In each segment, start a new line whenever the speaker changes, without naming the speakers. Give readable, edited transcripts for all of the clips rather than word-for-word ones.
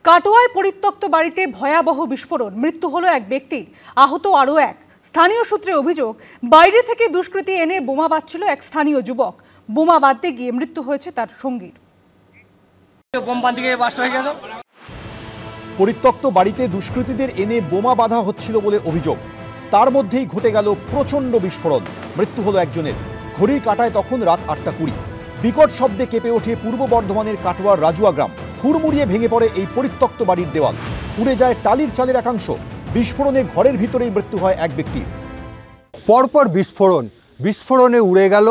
কাটোয়ায় পরিত্যক্ত বাড়িতে ভয়াবহ বিস্ফোরণ, মৃত্যু হলো এক ব্যক্তির, আহত আরও এক। স্থানীয় সূত্রে অভিযোগ, বাইরে থেকে দুষ্কৃতী এনে বোমা বাঁধছিল এক স্থানীয় যুবক। বোমা বাঁধতে গিয়ে মৃত্যু হয়েছে তার সঙ্গীর।
পরিত্যক্ত বাড়িতে দুষ্কৃতীদের এনে বোমা বাঁধা হচ্ছিল বলে অভিযোগ। তার মধ্যেই ঘটে গেল প্রচণ্ড বিস্ফোরণ, মৃত্যু হলো একজনের। ঘড়ির কাঁটায় তখন রাত ৮টা ২০। বিকট শব্দে কেঁপে ওঠে পূর্ব বর্ধমানের কাটোয়ার রাজুয়া গ্রাম। হুড়মুড়িয়ে ভেঙে পড়ে এই পরিত্যক্ত বাড়ির দেওয়াল, উড়ে যায় টালির চালের একাংশ। বিস্ফোরণে ঘরের ভিতরেই মৃত্যু হয় এক ব্যক্তির।
পরপর বিস্ফোরণে উড়ে গেল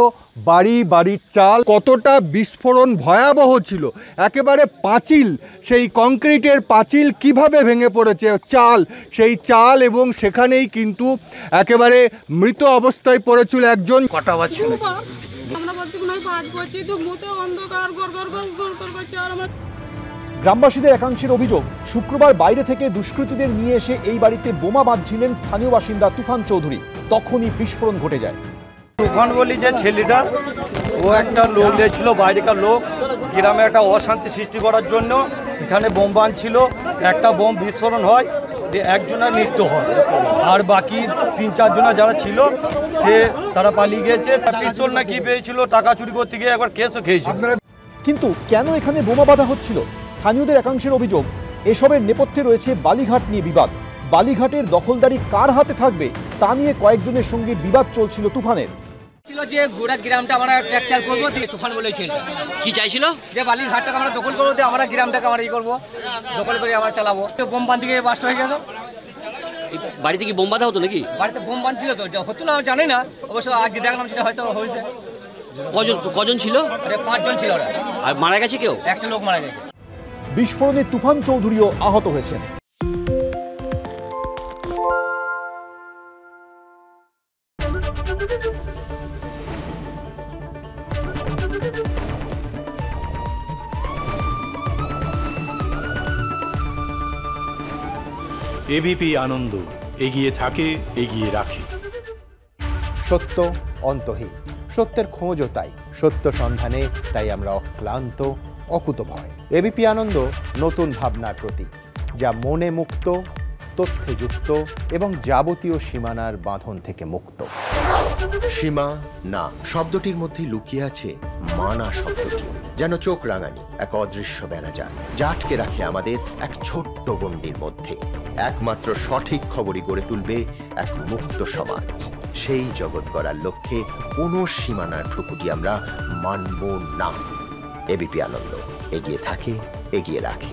বাড়ির চাল। কতটা বিস্ফোরণ ভয়াবহ ছিল, একেবারে পাঁচিল, সেই কংক্রিটের পাঁচিল কিভাবে ভেঙে পড়েছে সেই চাল, এবং সেখানেই কিন্তু একেবারে মৃত অবস্থায় পড়েছিল একজন।
কটা বাজছিল?
গ্রামবাসীদের একাংশের অভিযোগ, শুক্রবার বাইরে থেকে দুষ্কৃতীদের নিয়ে এসে এই বাড়িতে বোমা বাঁধছিলেন স্থানীয় বাসিন্দা তুফান চৌধুরী। তখনই বিস্ফোরণ ঘটে যায়।
তুফান বলি যে ছেলেটা, ও একটা লোক ছিল, বাইরেকার লোক, গ্রামে একটা অশান্তি সৃষ্টি করার জন্য এখানে বোম বাঁধছিল। একটা বোম বিস্ফোরণ হয়, একজনের মৃত্যু হয়, আর বাকি ৩-৪ জন যারা ছিল তারা পালিয়ে গেছে। পিস্তল না কি পেয়েছিল, টাকা চুরি করতে গিয়ে একবার কেসও খেয়েছিল।
কিন্তু কেন এখানে বোমা বাঁধা হচ্ছিল? স্থানীয়দের একাংশের অভিযোগ, এসবের নেপথ্যে রয়েছে বালিঘাট নিয়ে বিবাদ। বালিঘাটের দখলদারি কার হাতে থাকবে তা নিয়ে কয়েকজনের সঙ্গে বিবাদ চলছিল তুফানের।
ছিল যে গোটা গ্রামটা আমরা ট্র্যাকচার করবো, তুফান বলেছিল কি চাইছিল যে বালিঘাটটাকে আমরা দখল করবো, আমরা গ্রামটাকে আমরা করবো, দখল করে আমরা চালাবো। বোম বাঁধতে গিয়ে বাস্ট হয়ে গেল।
বাড়িতে কি বোম বাঁধা হতো নাকি?
বাড়িতে বোম বাঁধছিল তো, হতো না জানি না, অবশ্য আগে দেখলাম সেটা হয়তো হয়েছে।
কজন ছিল?
5 জন ছিল।
আর মারা গেছে কেউ?
একটা লোক মারা গেছে।
বিস্ফোরণে তুফান চৌধুরীও আহত হয়েছেন।
এবিপি আনন্দ, এগিয়ে থাকে, এগিয়ে রাখে।
সত্য অন্তহীন, সত্যের খোঁজও তাই, সত্য সন্ধানে তাই আমরা অক্লান্ত, অকুতভয়। এবিপি আনন্দ নতুন ভাবনার প্রতীক, যা মনে মুক্ত, তথ্যে যুক্ত এবং যাবতীয় সীমানার বাঁধন থেকে মুক্ত।
সীমা না শব্দটির মধ্যেই লুকিয়ে আছে মানা শব্দটি, যেন চোখ রাঙানি এক অদৃশ্য বেড়াজাল, যা আটকে রাখে আমাদের এক ছোট্ট গণ্ডির মধ্যে। একমাত্র সঠিক খবরই গড়ে তুলবে এক মুক্ত সমাজ। সেই জগৎ গড়ার লক্ষ্যে কোনো সীমানার ঠুকুটি আমরা মানব না। এবিপি আনন্দ, এগিয়ে থাকে, এগিয়ে রাখে।